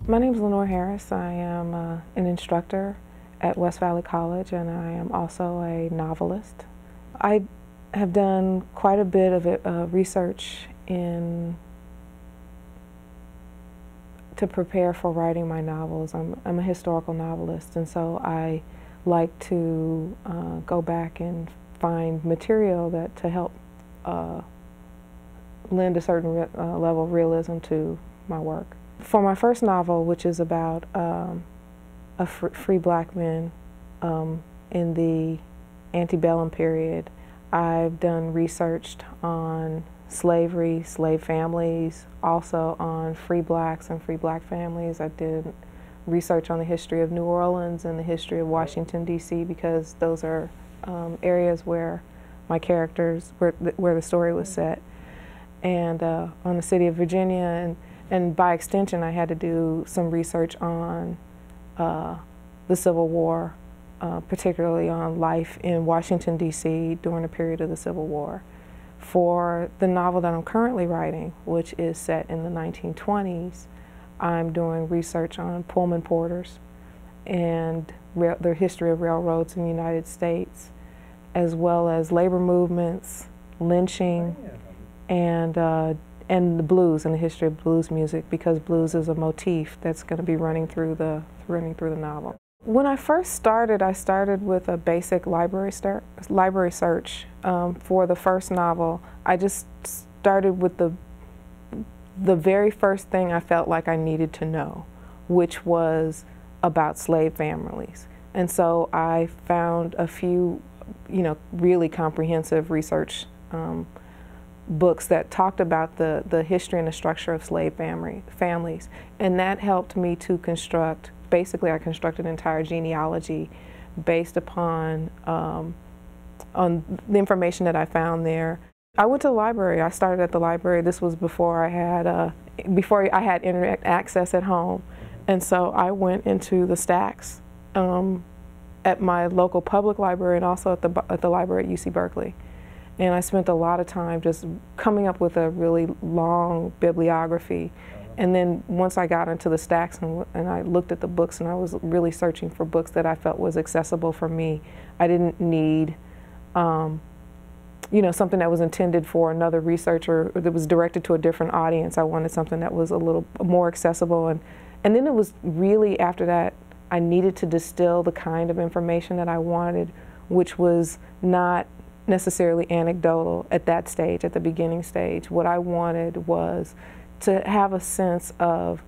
My name is Lenore Harris. I am an instructor at West Valley College, and I am also a novelist. I have done quite a bit of research to prepare for writing my novels. I'm a historical novelist, and so I like to go back and find material to help lend a certain level of realism to my work. For my first novel, which is about free black men in the antebellum period, I've done research on slavery, slave families, also on free blacks and free black families. I did research on the history of New Orleans and the history of Washington, D.C., because those are areas where my characters, where the story was set, and on the city of Virginia, and by extension I had to do some research on the Civil War, particularly on life in Washington, D.C. during the period of the Civil War. For the novel that I'm currently writing, which is set in the 1920s, I'm doing research on Pullman porters and the history of railroads in the United States, as well as labor movements, lynching, and the blues and the history of blues music, because blues is a motif that's going to be running through the novel. When I first started, I started with a basic library search. For the first novel, I just started with the very first thing I felt like I needed to know, which was about slave families. And so I found a few, really comprehensive research books that talked about the history and the structure of slave families. And that helped me to construct, basically I constructed an entire genealogy based upon on the information that I found there. I went to the library. I started at the library. This was before I had internet access at home. And so I went into the stacks at my local public library and also at the library at UC Berkeley. And I spent a lot of time just coming up with a really long bibliography. And then once I got into the stacks and I looked at the books, and I was really searching for books that I felt was accessible for me. I didn't need something that was intended for another researcher or that was directed to a different audience. I wanted something that was a little more accessible. And then it was really after that I needed to distill the kind of information that I wanted, which was not necessarily anecdotal at that stage, at the beginning stage. What I wanted was to have a sense of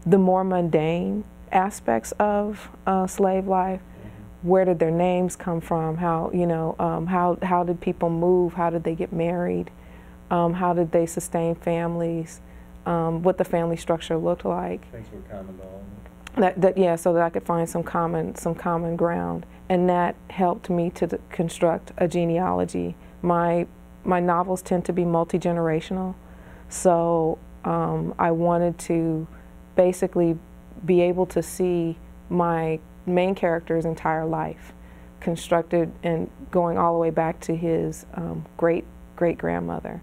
the more mundane aspects of slave life. Where did their names come from? How did people move? How did they get married? How did they sustain families? What the family structure looked like. Things were common to all. So that I could find some common ground, and that helped me to construct a genealogy. My novels tend to be multi-generational, so I wanted to basically be able to see my main character's entire life constructed and going all the way back to his great-grandmother.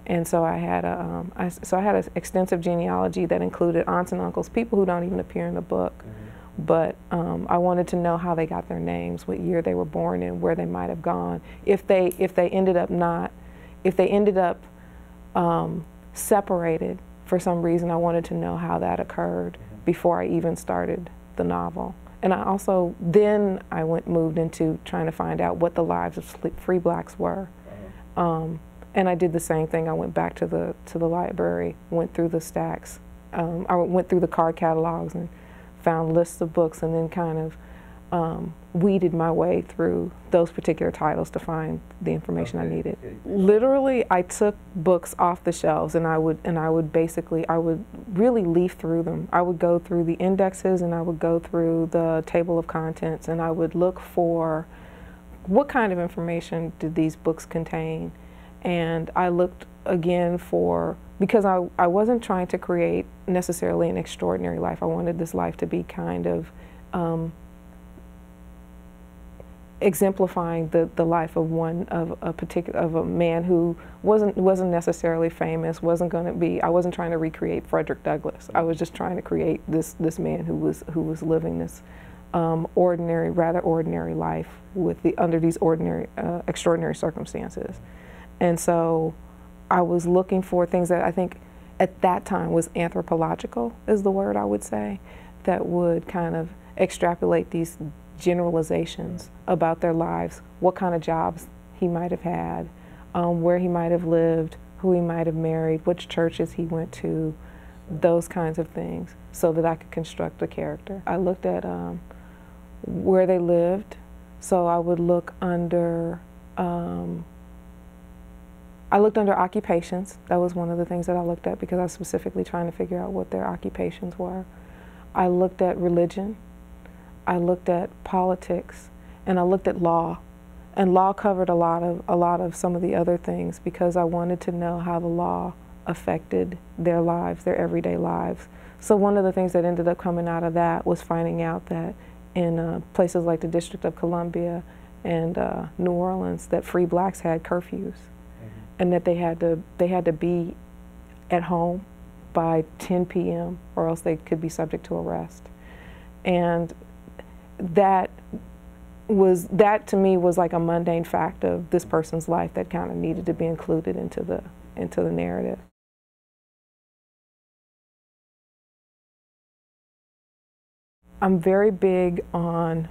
And so I had an extensive genealogy that included aunts and uncles, people who don't even appear in the book. But I wanted to know how they got their names, what year they were born in, where they might have gone. If they ended up separated for some reason, I wanted to know how that occurred before I even started the novel. And I also, then I moved into trying to find out what the lives of free blacks were. And I did the same thing. I went back to the library, went through the stacks. I went through the card catalogs and found lists of books, and then kind of weeded my way through those particular titles to find the information I needed. Literally, I took books off the shelves, and I would really leaf through them. I would go through the indexes, and I would go through the table of contents, and I would look for what kind of information did these books contain. And I looked again because I wasn't trying to create necessarily an extraordinary life. I wanted this life to be kind of exemplifying the life of a man who wasn't necessarily famous, wasn't going to be. I wasn't trying to recreate Frederick Douglass. I was just trying to create this man who was living this rather ordinary life under these extraordinary circumstances. And so I was looking for things that I think at that time was anthropological, is the word I would say, that would kind of extrapolate these generalizations about their lives, what kind of jobs he might have had, where he might have lived, who he might have married, which churches he went to, those kinds of things, so that I could construct a character. I looked at where they lived, so I would look under occupations. That was one of the things that I looked at because I was specifically trying to figure out what their occupations were. I looked at religion, I looked at politics, and I looked at law. And law covered a lot of some of the other things because I wanted to know how the law affected their lives, their everyday lives. So one of the things that ended up coming out of that was finding out that in places like the District of Columbia and New Orleans, that free blacks had curfews, and that they had to be at home by 10 p.m. or else they could be subject to arrest. And that to me was like a mundane fact of this person's life that kind of needed to be included into the narrative. I'm very big on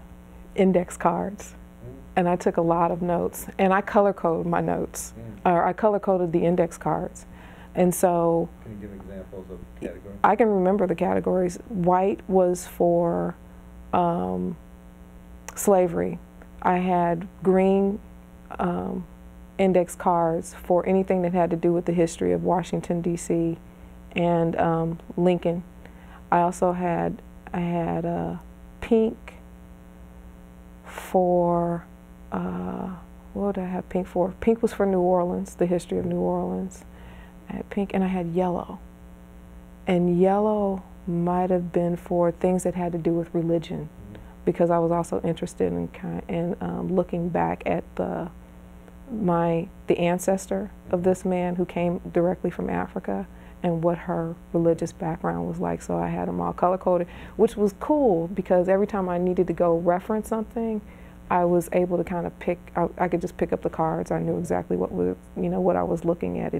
index cards, and I took a lot of notes, and I color code my notes, or I color coded the index cards. And so, can you give examples of categories? I can remember the categories. White was for slavery. I had green index cards for anything that had to do with the history of Washington, D.C. and Lincoln. I also had pink for, what did I have pink for? Pink was for New Orleans, the history of New Orleans. I had pink, and I had yellow. And yellow might have been for things that had to do with religion, because I was also interested in looking back at the ancestor of this man who came directly from Africa and what her religious background was like. So I had them all color-coded, which was cool because every time I needed to go reference something, I was able to kind of I could just pick up the cards. I knew exactly what I was looking at.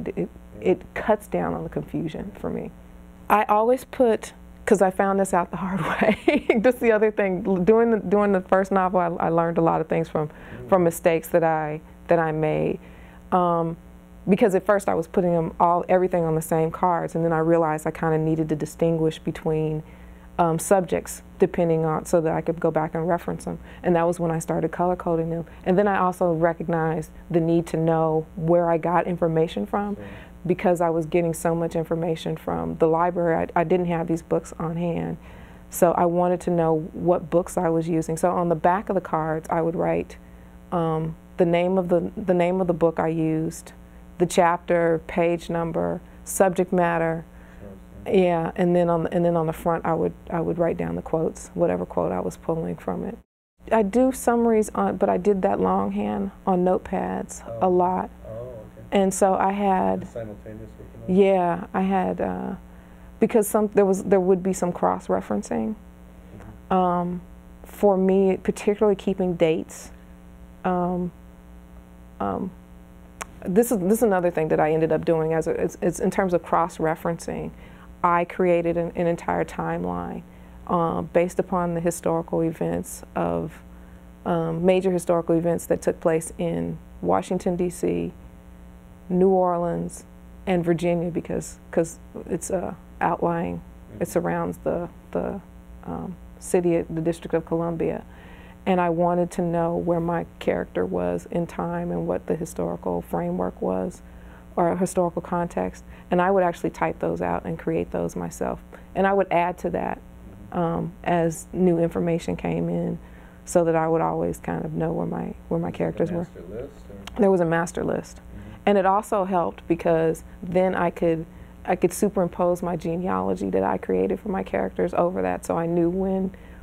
It cuts down on the confusion for me. I always put, because I found this out the hard way. That's the other thing. Doing the first novel, I learned a lot of things from mistakes that I made. Because at first I was putting everything on the same cards, and then I realized I kind of needed to distinguish between subjects depending on, so that I could go back and reference them. And that was when I started color coding them. And then I also recognized the need to know where I got information from, because I was getting so much information from the library. I didn't have these books on hand. So I wanted to know what books I was using. So on the back of the cards, I would write the name of the book I used, the chapter, page number, subject matter. Yeah, and then on the front, I would write down the quotes, whatever quote I was pulling from it. I do summaries but I did that longhand on notepads a lot. Oh, okay. And so I had simultaneous. Yeah, I had because there would be some cross-referencing. For me, particularly keeping dates. This is another thing that I ended up doing it's in terms of cross-referencing. I created an entire timeline based upon the historical events of major historical events that took place in Washington, D.C., New Orleans, and Virginia, because it's outlying. It surrounds the city, the District of Columbia. And I wanted to know where my character was in time and what the historical framework was, or historical context. And I would actually type those out and create those myself. And I would add to that as new information came in, so that I would always kind of know where my characters were. List, there was a master list. And it also helped because then I could superimpose my genealogy that I created for my characters over that, so I knew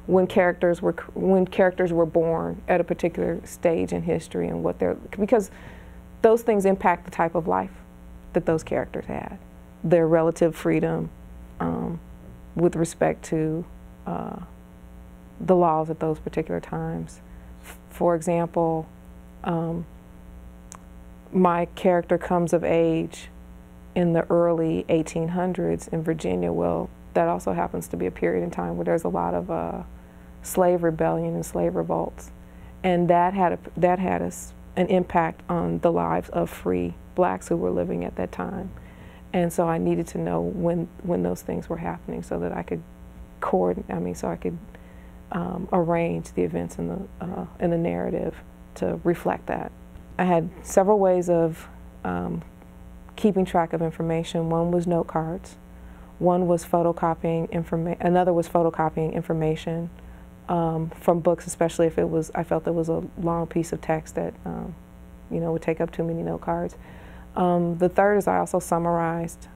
when characters were born at a particular stage in history and what they're, because those things impact the type of life that those characters had, their relative freedom with respect to the laws at those particular times. For example, my character comes of age in the early 1800s in Virginia. Well, that also happens to be a period in time where there's a lot of slave rebellion and slave revolts, and that had an impact on the lives of free blacks who were living at that time. And so I needed to know when those things were happening so that I could arrange the events in the narrative to reflect that. I had several ways of keeping track of information. One was note cards. One was photocopying information. Another was photocopying information from books, especially if I felt there was a long piece of text that would take up too many note cards. The third is I also summarized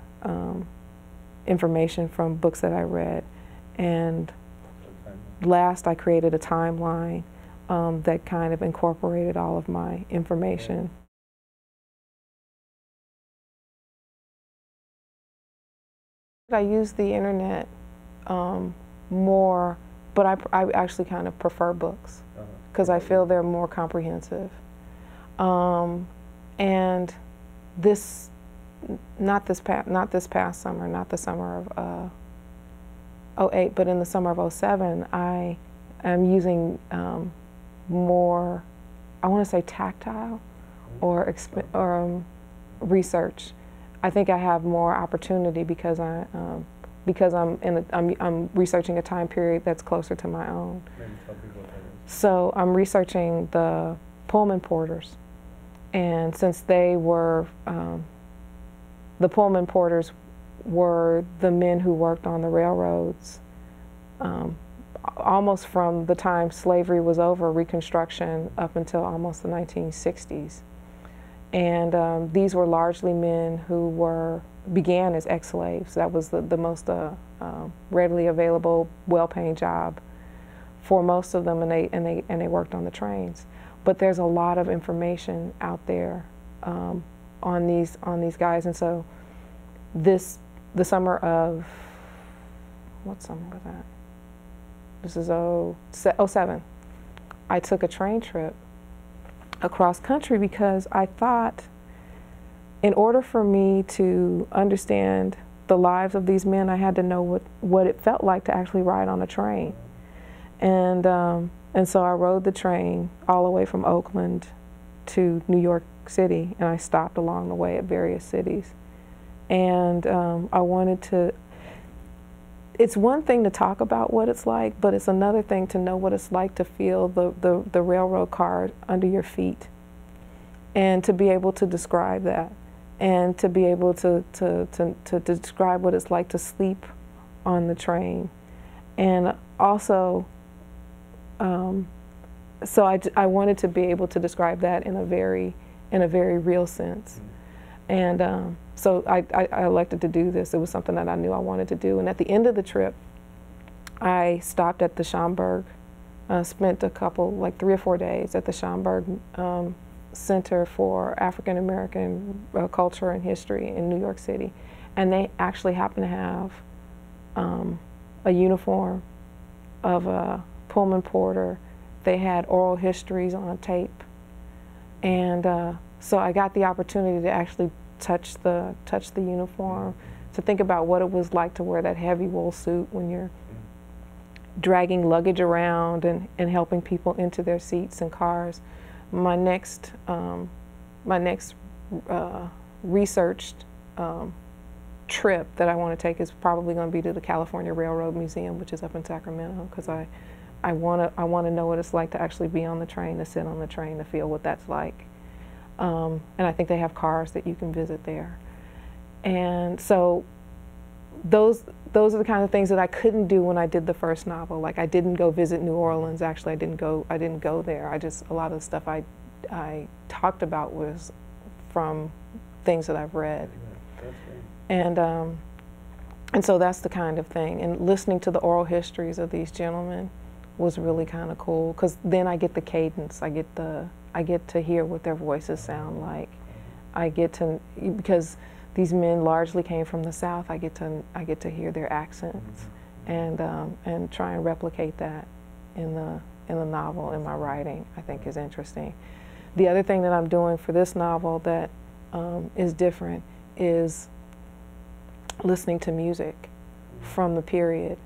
information from books that I read, and last I created a timeline that kind of incorporated all of my information. I use the internet more, but I actually kind of prefer books because I feel they're more comprehensive. And not this past summer, not the summer of '08, but in the summer of '07, I am using more, I want to say tactile or research. I think I have more opportunity because I'm researching a time period that's closer to my own. Maybe tell people what that is. So I'm researching the Pullman porters, and since they were the Pullman porters were the men who worked on the railroads almost from the time slavery was over, Reconstruction, up until almost the 1960s. And these were largely men who began as ex-slaves. That was the most readily available, well-paying job for most of them, and they worked on the trains. But there's a lot of information out there on these guys, and so the summer of, what summer was that? This is '07. I took a train trip across country because I thought in order for me to understand the lives of these men, I had to know what it felt like to actually ride on a train. And so I rode the train all the way from Oakland to New York City, and I stopped along the way at various cities. And I wanted to, it's one thing to talk about what it's like, but it's another thing to know what it's like to feel the railroad car under your feet, and to be able to describe that, and to be able to describe what it's like to sleep on the train. And also, so I wanted to be able to describe that in a very real sense. And so I elected to do this. It was something that I knew I wanted to do. And at the end of the trip, I stopped at the Schomburg, spent a couple, like 3 or 4 days at the Schomburg Center for African American Culture and History in New York City. And they actually happen to have a uniform of a Pullman porter. They had oral histories on tape. And so I got the opportunity to actually touch the uniform, to think about what it was like to wear that heavy wool suit when you're dragging luggage around and helping people into their seats and cars. My next researched trip that I want to take is probably going to be to the California Railroad Museum, which is up in Sacramento, because I want to know what it's like to actually be on the train, to sit on the train, to feel what that's like. And I think they have cars that you can visit there. And so those are the kind of things that I couldn't do when I did the first novel. Like, I didn't go visit New Orleans. Actually, I didn't go there. A lot of the stuff I talked about was from things that I've read. And so that's the kind of thing. And listening to the oral histories of these gentlemen was really kind of cool, because then I get the cadence, I get to hear what their voices sound like. I get to, because these men largely came from the South, I get to hear their accents and try and replicate that in the novel, in my writing, I think is interesting. The other thing that I'm doing for this novel that is different is listening to music from the period.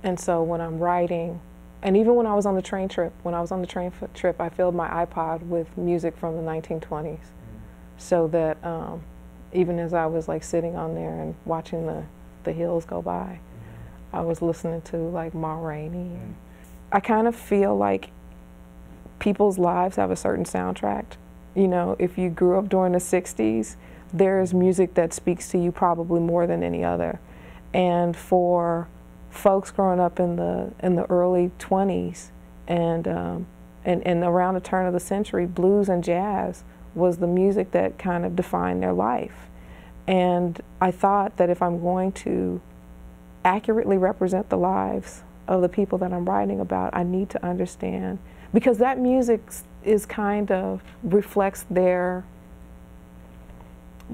And so when I'm writing, and even when I was on the train trip, I filled my iPod with music from the 1920s, so that even as I was like sitting on there and watching the hills go by, I was listening to like Ma Rainey. I kind of feel like people's lives have a certain soundtrack. You know, if you grew up during the 60s, there's music that speaks to you probably more than any other. And for folks growing up in the early 20s and around the turn of the century, blues and jazz was the music that kind of defined their life. And I thought that if I'm going to accurately represent the lives of the people that I'm writing about, I need to understand, because that music is kind of reflects their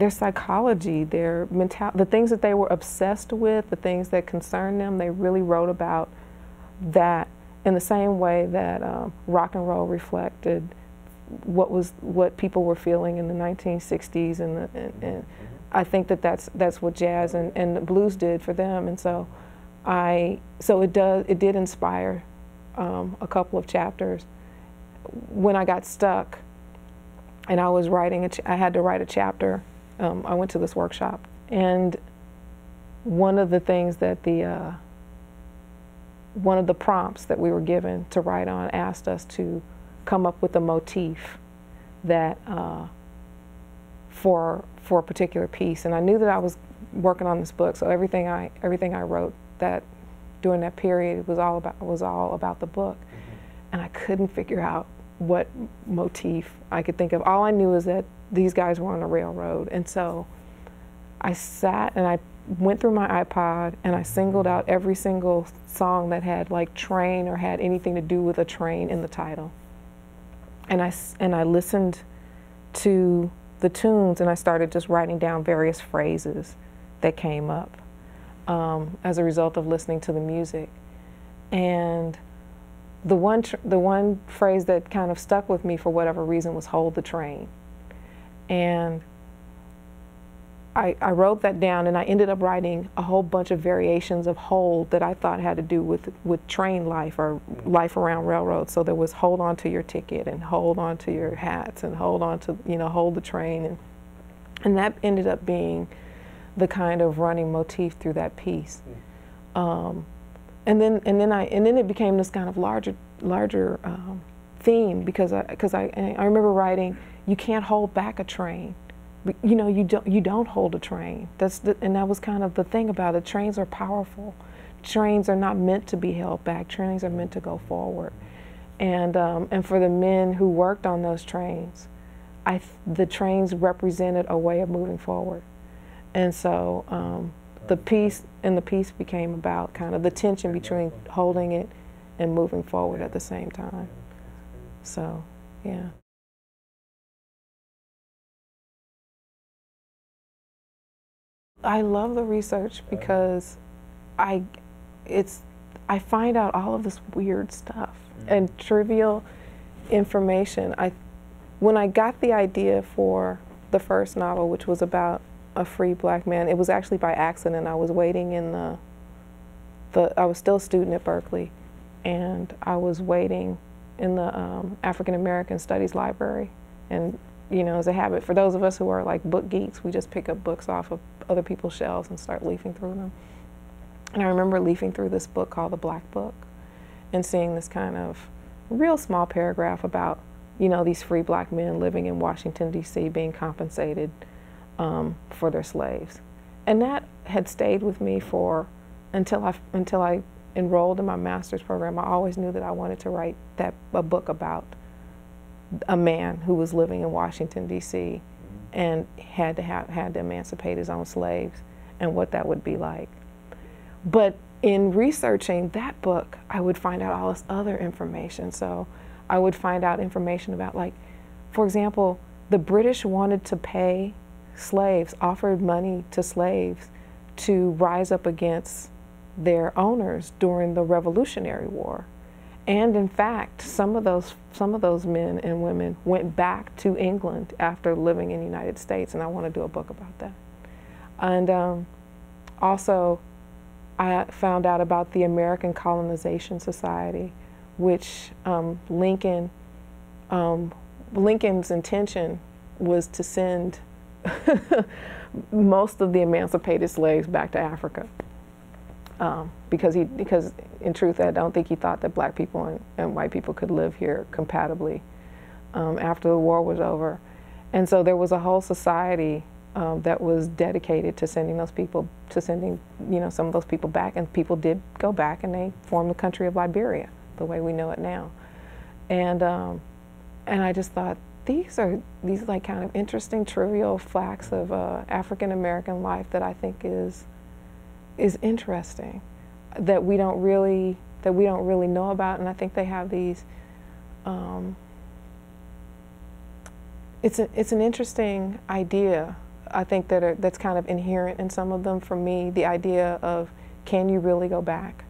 psychology, their mentality, the things that they were obsessed with, the things that concern them. They really wrote about that in the same way that rock and roll reflected what people were feeling in the 1960s, and I think that's what jazz and the blues did for them. And so it did inspire a couple of chapters. When I got stuck and I was writing, I had to write a chapter. I went to this workshop, and one of the things that one of the prompts that we were given to write on asked us to come up with a motif that for a particular piece. And I knew that I was working on this book, so everything I wrote that during that period was all about the book. And I couldn't figure out what motif I could think of. All I knew is that these guys were on a railroad. And so I sat and I went through my iPod and I singled out every single song that had like train or had anything to do with a train in the title. And I listened to the tunes, and I started just writing down various phrases that came up as a result of listening to the music. And the one phrase that kind of stuck with me for whatever reason was "hold the train." And I wrote that down, and I ended up writing a whole bunch of variations of hold that I thought had to do with train life or life around railroads. So there was hold on to your ticket, and hold on to your hats, and hold on to, hold the train. And that ended up being the kind of running motif through that piece. And then it became this kind of larger theme, because I remember writing, you can't hold back a train. You don't hold a train. And that was kind of the thing about it. Trains are powerful. Trains are not meant to be held back. Trains are meant to go forward. And for the men who worked on those trains, the trains represented a way of moving forward. And so the piece became about kind of the tension between holding it and moving forward at the same time. So, yeah. I love the research because I find out all of this weird stuff and trivial information. When I got the idea for the first novel, which was about a free black man, it was actually by accident. I was waiting in I was still a student at Berkeley, and I was waiting in the African American Studies library. And as a habit, for those of us who are like book geeks, we just pick up books off of other people's shelves and start leafing through them. And I remember leafing through this book called The Black Book and seeing this kind of real small paragraph about, these free black men living in Washington, D.C. being compensated for their slaves. And that had stayed with me until I enrolled in my master's program. I always knew that I wanted to write a book about a man who was living in Washington, D.C. and had to emancipate his own slaves and what that would be like. But in researching that book, I would find out all this other information. So I would find out information about, like, for example, the British wanted to pay slaves, offered money to slaves to rise up against their owners during the Revolutionary War. And in fact, some of those men and women went back to England after living in the United States, and I want to do a book about that. And also, I found out about the American Colonization Society, which Lincoln's intention was to send most of the emancipated slaves back to Africa. Because in truth, I don't think he thought that black people and white people could live here compatibly after the war was over. And so there was a whole society that was dedicated to sending those people, some of those people back, and people did go back, and they formed the country of Liberia, the way we know it now. And I just thought, these like kind of interesting, trivial facts of African American life that I think is interesting, that we don't really know about, and I think they have these. It's an interesting idea. I think that's kind of inherent in some of them. For me, the idea of, can you really go back,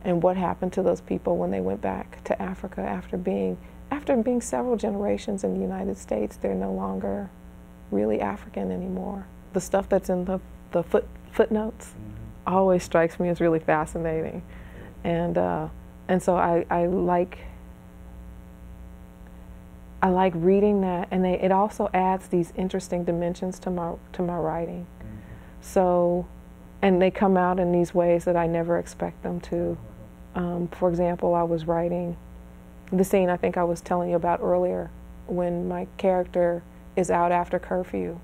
and what happened to those people when they went back to Africa after being several generations in the United States? They're no longer really African anymore. The stuff that's in the footnotes always strikes me as really fascinating, and so I like reading that, and it also adds these interesting dimensions to my writing. So, and they come out in these ways that I never expect them to. For example, I was writing the scene I think I was telling you about earlier, when my character is out after curfew.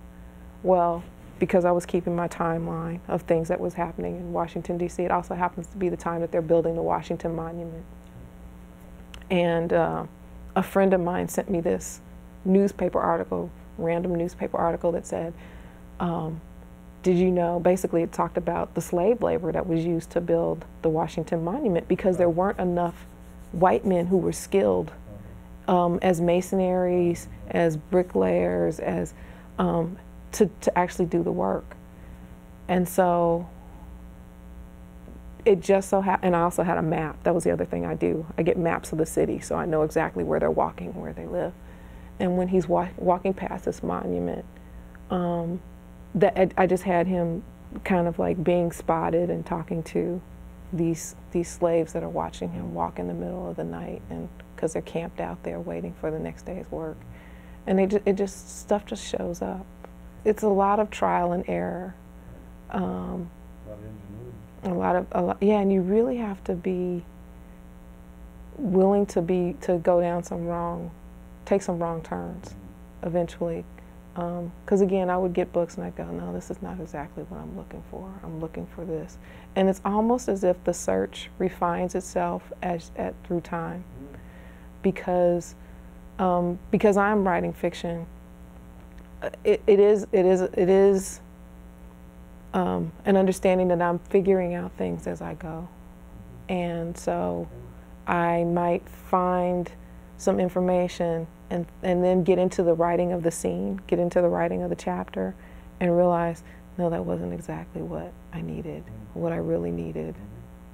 Well, because I was keeping my timeline of things that was happening in Washington, D.C., it also happens to be the time that they're building the Washington Monument. And a friend of mine sent me this newspaper article, random newspaper article that said, did you know, basically it talked about the slave labor that was used to build the Washington Monument, because there weren't enough white men who were skilled as masonries, as bricklayers, as to actually do the work. And so it just so happened, and I also had a map. That was the other thing I do. I get maps of the city, so I know exactly where they're walking, where they live. And when he's walking past this monument, I just had him kind of like being spotted and talking to these slaves that are watching him walk in the middle of the night, and because they're camped out there waiting for the next day's work. And stuff just shows up. It's a lot of trial and error. Yeah, and you really have to be willing to go down take some wrong turns eventually. Because again, I would get books and I'd go, no, this is not exactly what I'm looking for. I'm looking for this. And it's almost as if the search refines itself through time. Because I'm writing fiction, it is an understanding that I'm figuring out things as I go. And so I might find some information and then get into the writing of the scene, get into the writing of the chapter, and realize, no, that wasn't exactly what I needed. What I really needed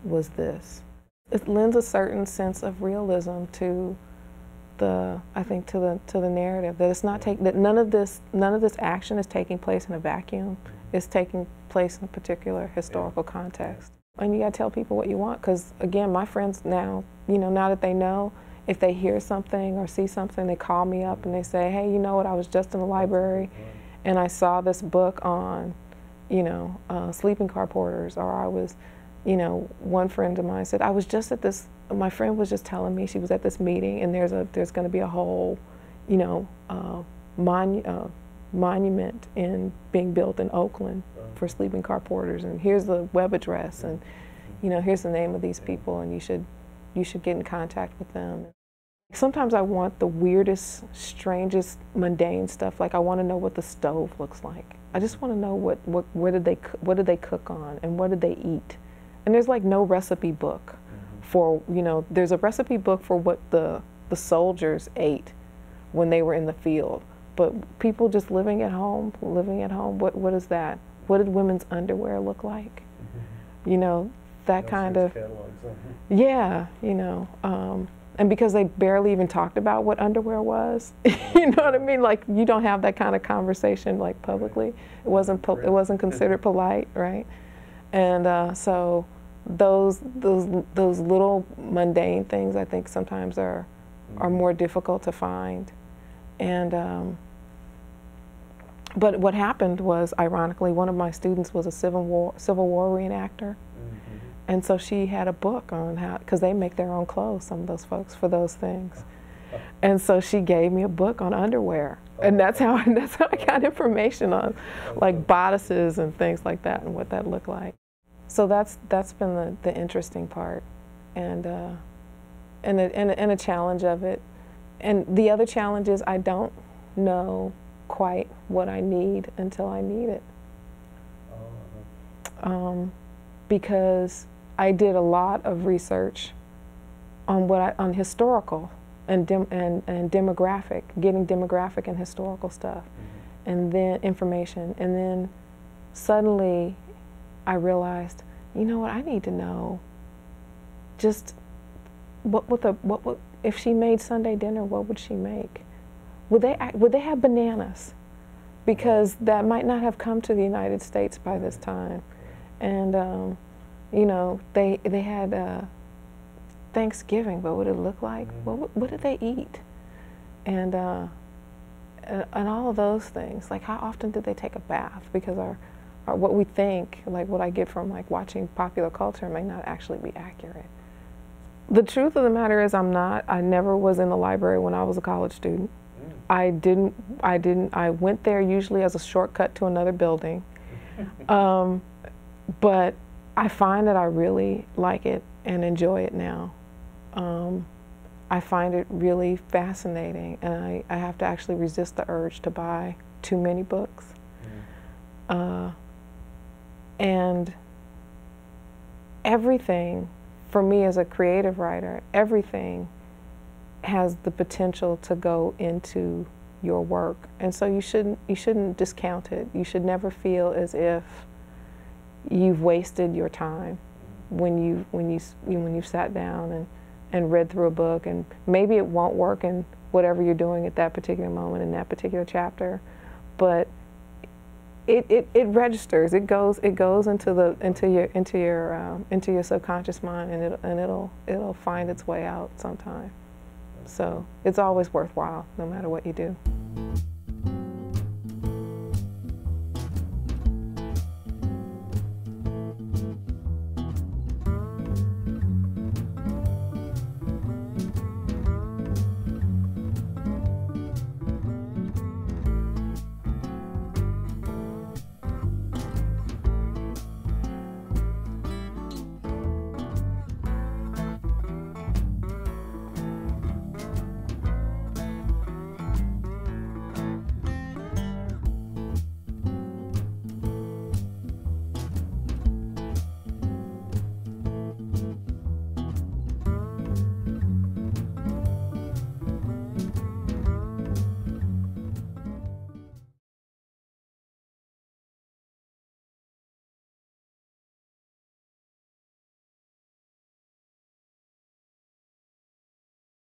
was this. It lends a certain sense of realism to the narrative, that it's not that none of this action is taking place in a vacuum. It's taking place in a particular historical context. And you got to tell people what you want, because again, my friends now, now that they know, if they hear something or see something, they call me up and they say, hey, you know what, I was just in the library and I saw this book on, sleeping car porters, or I was, one friend of mine said, I was just at this, my friend was just telling me she was at this meeting and there's going to be a whole, monument being built in Oakland for sleeping car porters, and here's the web address, and here's the name of these people, and you should get in contact with them. Sometimes I want the weirdest, strangest, mundane stuff. Like I want to know what the stove looks like. I just want to know what did they cook on, and what did they eat, And there's like no recipe book for, you know, there's a recipe book for what the soldiers ate when they were in the field. But people just living at home, what is that? What did women's underwear look like? You know, that kind of, yeah, you know, and because they barely even talked about what underwear was, you know what I mean? Like, you don't have that kind of conversation like publicly. It wasn't considered polite, right? And so those little mundane things, I think sometimes are more difficult to find. And but what happened was, ironically, one of my students was a Civil War reenactor. And so she had a book on how, because they make their own clothes, some of those folks, for those things. And so she gave me a book on underwear. And that's how I got information on like bodices and things like that and what that looked like. So that's been the interesting part, and a challenge of it. And the other challenge is I don't know quite what I need until I need it. Because I did a lot of research on on historical and demographic, getting demographic and historical stuff, and then information, and then suddenly I realized, you know what, I need to know just what if she made Sunday dinner, what would she make? Would they have bananas? Because that might not have come to the United States by this time. And you know, they had Thanksgiving. What would it look like? What did they eat? And all of those things. Like, how often did they take a bath? Because our what we think, like what I get from like watching popular culture, may not actually be accurate. The truth of the matter is, I never was in the library when I was a college student. I went there usually as a shortcut to another building. But I find that I really like it and enjoy it now. I find it really fascinating, and I have to actually resist the urge to buy too many books. And everything, for me as a creative writer, everything has the potential to go into your work, and so you shouldn't discount it. You should never feel as if you've wasted your time when you've sat down and read through a book, and maybe it won't work in whatever you're doing at that particular moment in that particular chapter, but it registers. It goes into your subconscious mind, and it'll find its way out sometime. So it's always worthwhile, no matter what you do.